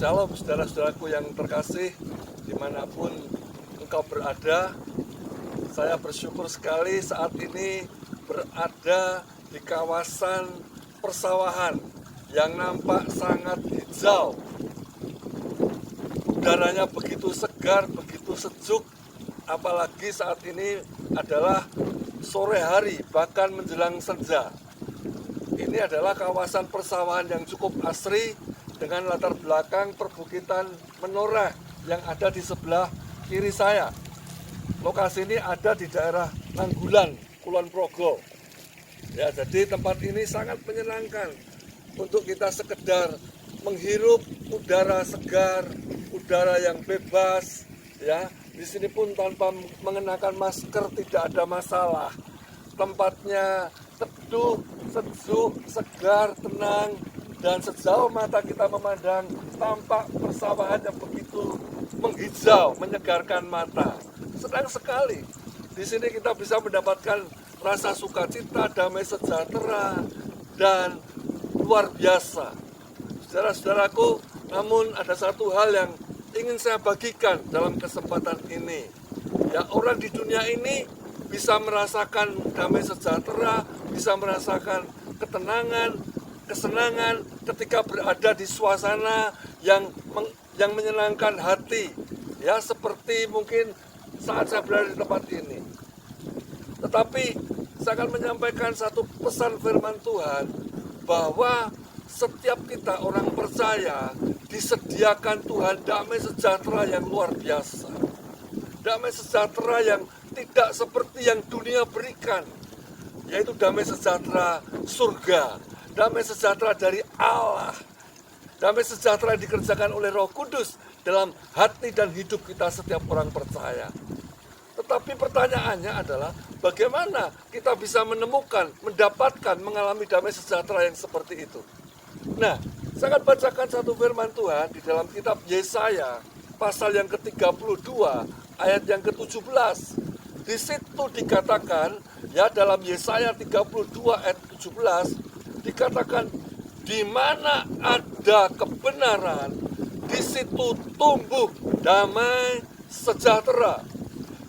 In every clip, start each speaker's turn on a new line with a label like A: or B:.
A: Shalom saudara-saudaraku yang terkasih, dimanapun engkau berada. Saya bersyukur sekali saat ini berada di kawasan persawahan yang nampak sangat hijau. Udaranya begitu segar, begitu sejuk, apalagi saat ini adalah sore hari, bahkan menjelang senja. Ini adalah kawasan persawahan yang cukup asri dengan latar belakang perbukitan Menoreh yang ada di sebelah kiri saya. Lokasi ini ada di daerah Nanggulan, Kulon Progo. Ya, jadi tempat ini sangat menyenangkan untuk kita sekedar menghirup udara segar, udara yang bebas. Ya, di sini pun tanpa mengenakan masker tidak ada masalah. Tempatnya teduh, sejuk, segar, tenang, dan sejauh mata kita memandang tampak persawahan yang begitu menghijau, menyegarkan mata. Senang sekali. Di sini kita bisa mendapatkan rasa sukacita, damai sejahtera, dan luar biasa. Saudara-saudaraku, namun ada satu hal yang ingin saya bagikan dalam kesempatan ini. Ya, orang di dunia ini bisa merasakan damai sejahtera, bisa merasakan ketenangan, kesenangan ketika berada di suasana yang menyenangkan hati. Ya, seperti mungkin saat saya berada di tempat ini. Tetapi saya akan menyampaikan satu pesan firman Tuhan bahwa setiap kita orang percaya disediakan Tuhan damai sejahtera yang luar biasa. Damai sejahtera yang tidak seperti yang dunia berikan, yaitu damai sejahtera surga, damai sejahtera dari Allah, damai sejahtera yang dikerjakan oleh Roh Kudus dalam hati dan hidup kita setiap orang percaya. Tetapi pertanyaannya adalah bagaimana kita bisa menemukan, mendapatkan, mengalami damai sejahtera yang seperti itu. Nah, saya akan bacakan satu firman Tuhan di dalam kitab Yesaya pasal yang ke-32 ayat yang ke-17. Di situ dikatakan, ya, dalam Yesaya 32 ayat 17 dikatakan, di mana ada kebenaran, di situ tumbuh damai sejahtera,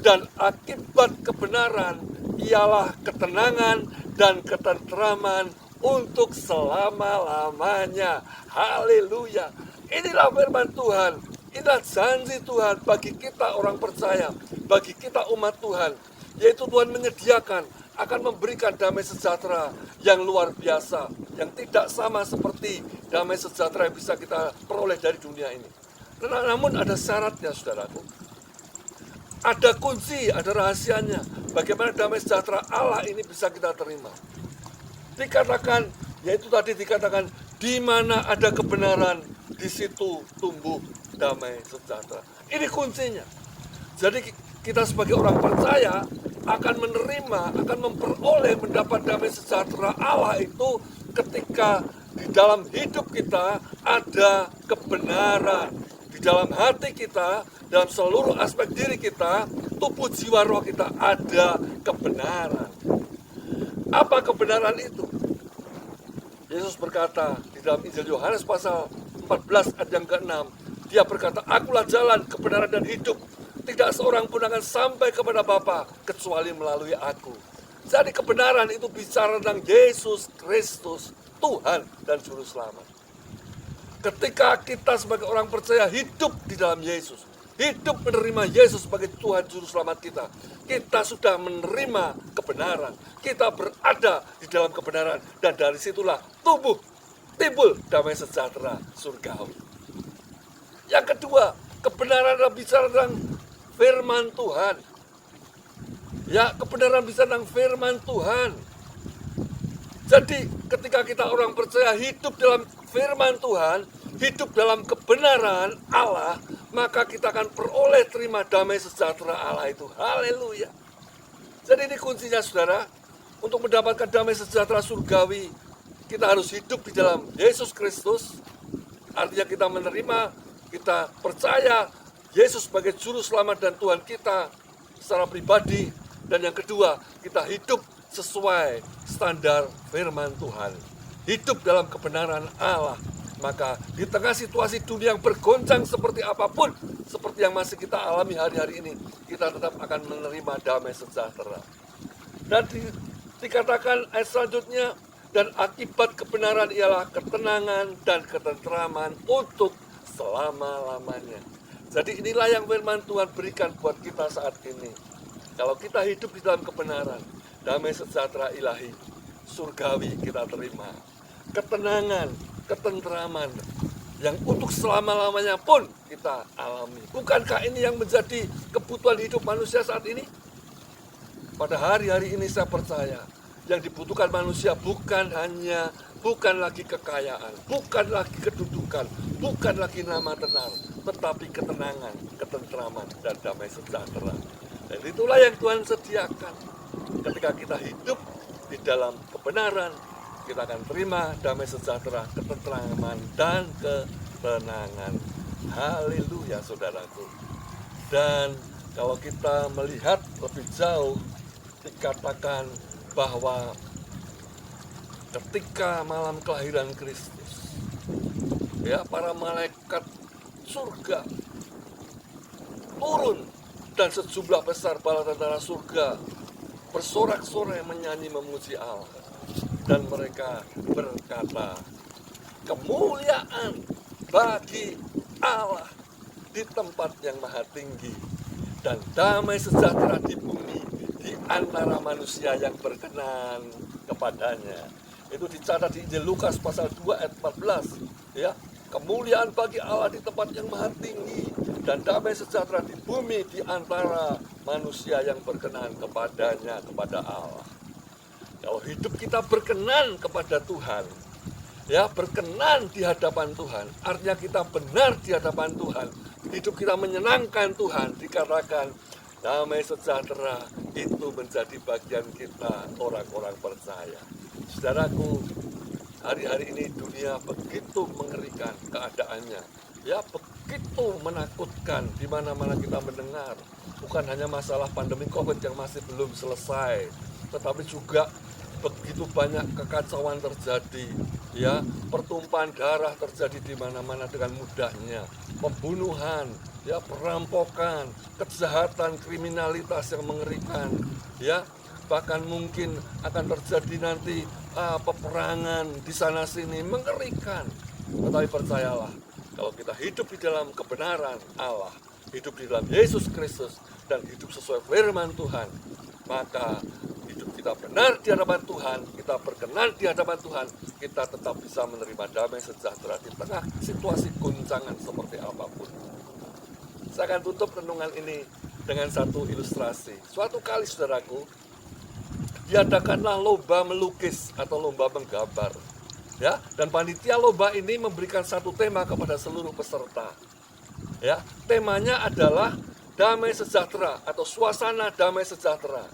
A: dan akibat kebenaran ialah ketenangan dan ketentraman untuk selama-lamanya. Haleluya. Inilah firman Tuhan. Inilah janji Tuhan bagi kita orang percaya, bagi kita umat Tuhan, yaitu Tuhan menyediakan akan memberikan damai sejahtera yang luar biasa, yang tidak sama seperti damai sejahtera yang bisa kita peroleh dari dunia ini. Namun ada syaratnya, saudaraku. Ada kunci, ada rahasianya. Bagaimana damai sejahtera Allah ini bisa kita terima. Dikatakan, yaitu tadi dikatakan, di mana ada kebenaran, di situ tumbuh damai sejahtera. Ini kuncinya. Jadi kita sebagai orang percaya akan menerima, akan memperoleh, mendapat damai sejahtera Allah itu ketika di dalam hidup kita ada kebenaran. Di dalam hati kita, dalam seluruh aspek diri kita, tubuh jiwa roh kita ada kebenaran. Apa kebenaran itu? Yesus berkata di dalam Injil Yohanes pasal 14 ayat yang ke-6, Dia berkata, akulah jalan, kebenaran dan hidup. Tidak seorang pun akan sampai kepada Bapa kecuali melalui aku. Jadi kebenaran itu bicara tentang Yesus Kristus, Tuhan dan Juru Selamat. Ketika kita sebagai orang percaya hidup di dalam Yesus, hidup menerima Yesus sebagai Tuhan Juru Selamat kita, kita sudah menerima kebenaran. Kita berada di dalam kebenaran, dan dari situlah timbul damai sejahtera surgawi. Yang kedua, kebenaran adalah bicara tentang firman Tuhan. Ya, kebenaran bicara tentang firman Tuhan. Jadi, ketika kita orang percaya hidup dalam firman Tuhan, hidup dalam kebenaran Allah, maka kita akan peroleh terima damai sejahtera Allah itu. Haleluya. Jadi ini kuncinya, saudara. Untuk mendapatkan damai sejahtera surgawi, kita harus hidup di dalam Yesus Kristus. Artinya kita menerima, kita percaya Yesus sebagai Juru Selamat dan Tuhan kita secara pribadi. Dan yang kedua, kita hidup sesuai standar firman Tuhan. Hidup dalam kebenaran Allah. Maka di tengah situasi dunia yang bergoncang seperti apapun, seperti yang masih kita alami hari-hari ini, kita tetap akan menerima damai sejahtera. Dan dikatakan ayat selanjutnya, dan akibat kebenaran ialah ketenangan dan ketentraman untuk selama-lamanya. Jadi inilah yang firman Tuhan berikan buat kita saat ini. Kalau kita hidup di dalam kebenaran, damai sejahtera ilahi, surgawi kita terima. Ketenangan, ketentraman yang untuk selama-lamanya pun kita alami. Bukankah ini yang menjadi kebutuhan hidup manusia saat ini? Pada hari-hari ini saya percaya yang dibutuhkan manusia bukan lagi kekayaan, bukan lagi kedudukan, bukan lagi nama tenar, tetapi ketenangan, ketentraman, dan damai sejahtera. Dan itulah yang Tuhan sediakan. Ketika kita hidup di dalam kebenaran, kita akan terima damai sejahtera, ketentraman, dan ketenangan. Haleluya, saudaraku. Dan kalau kita melihat lebih jauh, dikatakan bahwa ketika malam kelahiran Kristus, ya, para malaikat surga turun dan sejumlah besar bala tentara surga bersorak-sorai menyanyi memuji Allah. Dan mereka berkata, kemuliaan bagi Allah di tempat yang maha tinggi, dan damai sejahtera di bumi di antara manusia yang berkenan kepadanya. Itu dicatat di Injil Lukas pasal 2 ayat 14. Ya, kemuliaan bagi Allah di tempat yang maha tinggi, dan damai sejahtera di bumi di antara manusia yang berkenan kepadanya, kepada Allah. Kalau hidup kita berkenan kepada Tuhan, ya, berkenan di hadapan Tuhan, artinya kita benar di hadapan Tuhan, hidup kita menyenangkan Tuhan, dikatakan damai sejahtera itu menjadi bagian kita, orang-orang percaya. Saudaraku, hari-hari ini dunia begitu mengerikan keadaannya, ya, begitu menakutkan. Di mana-mana kita mendengar, bukan hanya masalah pandemi COVID yang masih belum selesai, tetapi juga begitu banyak kekacauan terjadi, ya, pertumpahan darah terjadi di mana-mana dengan mudahnya, pembunuhan, ya, perampokan, kejahatan, kriminalitas yang mengerikan, ya, bahkan mungkin akan terjadi nanti peperangan di sana sini, mengerikan. Tetapi percayalah, kalau kita hidup di dalam kebenaran Allah, hidup di dalam Yesus Kristus, dan hidup sesuai firman Tuhan, maka hidup kita benar di hadapan Tuhan, kita berkenan di hadapan Tuhan, kita tetap bisa menerima damai sejahtera di tengah situasi guncangan seperti apapun. Saya akan tutup renungan ini dengan satu ilustrasi. Suatu kali, saudaraku, diadakanlah lomba melukis atau lomba menggambar, ya, dan panitia lomba ini memberikan satu tema kepada seluruh peserta, ya. Temanya adalah damai sejahtera atau suasana damai sejahtera.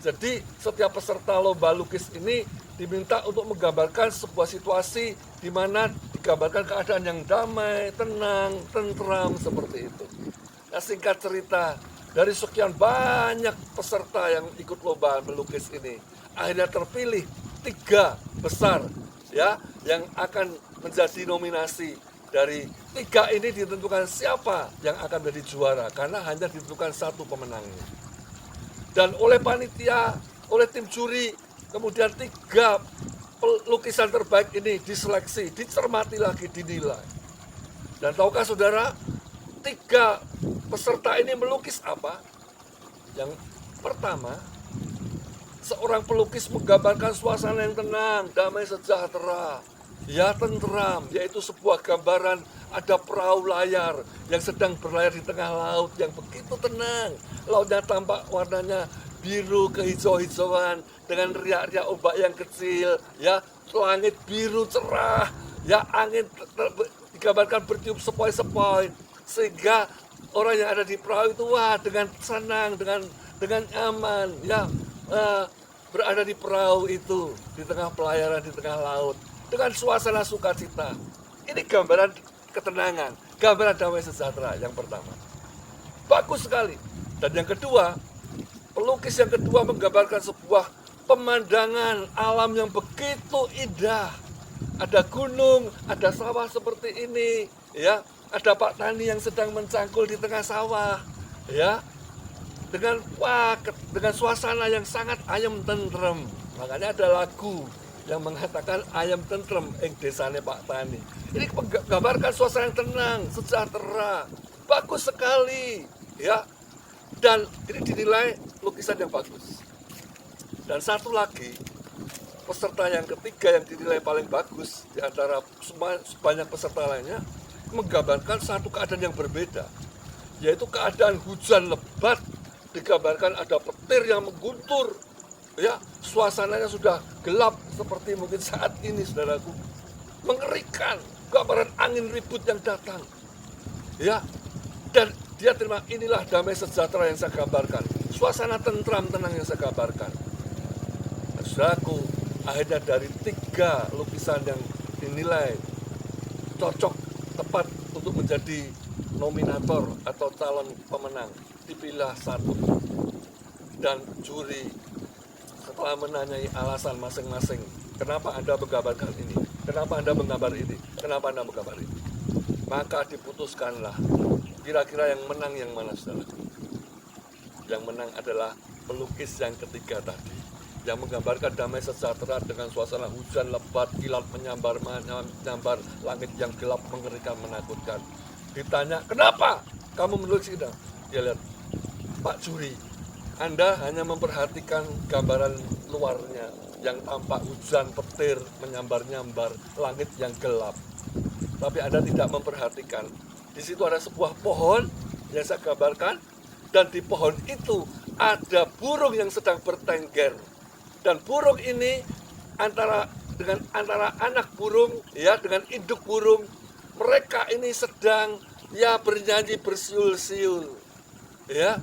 A: Jadi setiap peserta lomba lukis ini diminta untuk menggambarkan sebuah situasi di mana digambarkan keadaan yang damai, tenang, tentram seperti itu. Nah, singkat cerita, dari sekian banyak peserta yang ikut lomba melukis ini, akhirnya terpilih 3 besar, ya, yang akan menjadi nominasi. Dari 3 ini ditentukan siapa yang akan menjadi juara, karena hanya ditentukan 1 pemenangnya. Dan oleh panitia, oleh tim juri, kemudian 3 lukisan terbaik ini diseleksi, dicermati lagi, dinilai. Dan tahukah saudara, 3 peserta ini melukis apa? Yang pertama, seorang pelukis menggambarkan suasana yang tenang, damai sejahtera, ya, tentram, yaitu sebuah gambaran ada perahu layar yang sedang berlayar di tengah laut yang begitu tenang. Lautnya tampak warnanya biru kehijau-hijauan dengan riak-riak ombak yang kecil, ya, langit biru cerah, ya, angin digambarkan bertiup sepoi-sepoi, sehingga orang yang ada di perahu itu, wah, dengan senang, dengan aman, ya, berada di perahu itu di tengah pelayaran di tengah laut dengan suasana sukacita. Ini gambaran ketenangan, gambaran damai sejahtera yang pertama. Bagus sekali. Dan yang kedua, pelukis yang kedua menggambarkan sebuah pemandangan alam yang begitu indah, ada gunung, ada sawah seperti ini, ya. Ada Pak Tani yang sedang mencangkul di tengah sawah, ya. Dengan suasana yang sangat ayem tentrem. Makanya ada lagu yang mengatakan ayam tentrem ing desane Pak Tani. Ini menggambarkan suasana yang tenang, sejahtera, bagus sekali, ya. Dan ini dinilai lukisan yang bagus. Dan satu lagi, peserta yang ketiga yang dinilai paling bagus di antara sebanyak peserta lainnya, menggambarkan satu keadaan yang berbeda, yaitu keadaan hujan lebat. Digambarkan ada petir yang mengguntur, ya, suasananya sudah gelap seperti mungkin saat ini, saudaraku. Mengerikan, gambaran angin ribut yang datang, ya. Dan dia terima, inilah damai sejahtera yang saya gambarkan, suasana tentram tenang yang saya gambarkan. Saudaraku, akhirnya dari 3 lukisan yang dinilai cocok tepat untuk menjadi nominator atau calon pemenang, dipilih 1. Dan juri setelah menanyai alasan masing-masing, kenapa Anda menggambarkan ini, kenapa Anda menggambar ini, kenapa Anda menggambar ini, maka diputuskanlah kira-kira yang menang yang mana, saudara. Yang menang adalah pelukis yang ketiga tadi, yang menggambarkan damai sejahtera dengan suasana hujan lebat, kilat menyambar langit yang gelap, mengerikan, menakutkan. Ditanya, kenapa kamu melukis ini? Dia lihat, Pak juri, Anda hanya memperhatikan gambaran luarnya yang tampak hujan, petir, menyambar-nyambar, langit yang gelap. Tapi Anda tidak memperhatikan, di situ ada sebuah pohon yang saya gambarkan, dan di pohon itu ada burung yang sedang bertengger. Dan burung ini antara anak burung, ya, dengan induk burung, mereka ini sedang, ya, bernyanyi bersiul-siul, ya.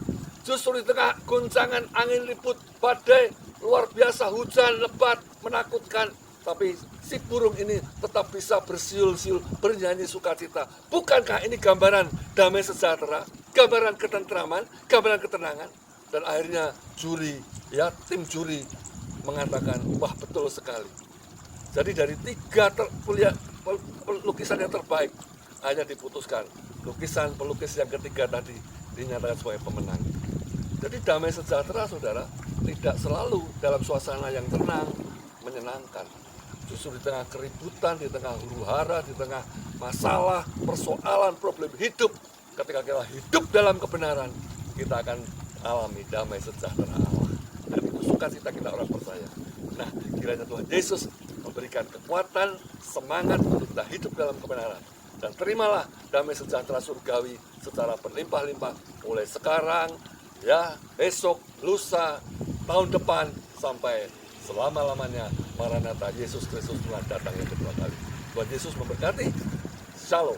A: Justru di tengah guncangan angin ribut, badai luar biasa, hujan lebat menakutkan, tapi si burung ini tetap bisa bersiul-siul, bernyanyi sukacita. Bukankah ini gambaran damai sejahtera, gambaran ketentraman, gambaran ketenangan? Dan akhirnya juri, ya, tim juri mengatakan, wah, betul sekali. Jadi dari 3 lukisan yang terbaik, hanya diputuskan lukisan pelukis yang ketiga tadi dinyatakan sebagai pemenang. Jadi damai sejahtera, saudara, tidak selalu dalam suasana yang tenang, menyenangkan. Justru di tengah keributan, di tengah huru-hara, di tengah masalah, persoalan, problem hidup, ketika kita hidup dalam kebenaran, kita akan alami damai sejahtera Allah. Dan itu sukacita kita orang percaya. Nah, kiranya Tuhan Yesus memberikan kekuatan, semangat untuk kita hidup dalam kebenaran. Dan terimalah damai sejahtera surgawi secara berlimpah-limpah mulai sekarang, ya, besok, lusa, tahun depan, sampai selama-lamanya. Maranatha, Yesus Kristus telah datang yang kedua kali. Tuhan Yesus memberkati. Shalom.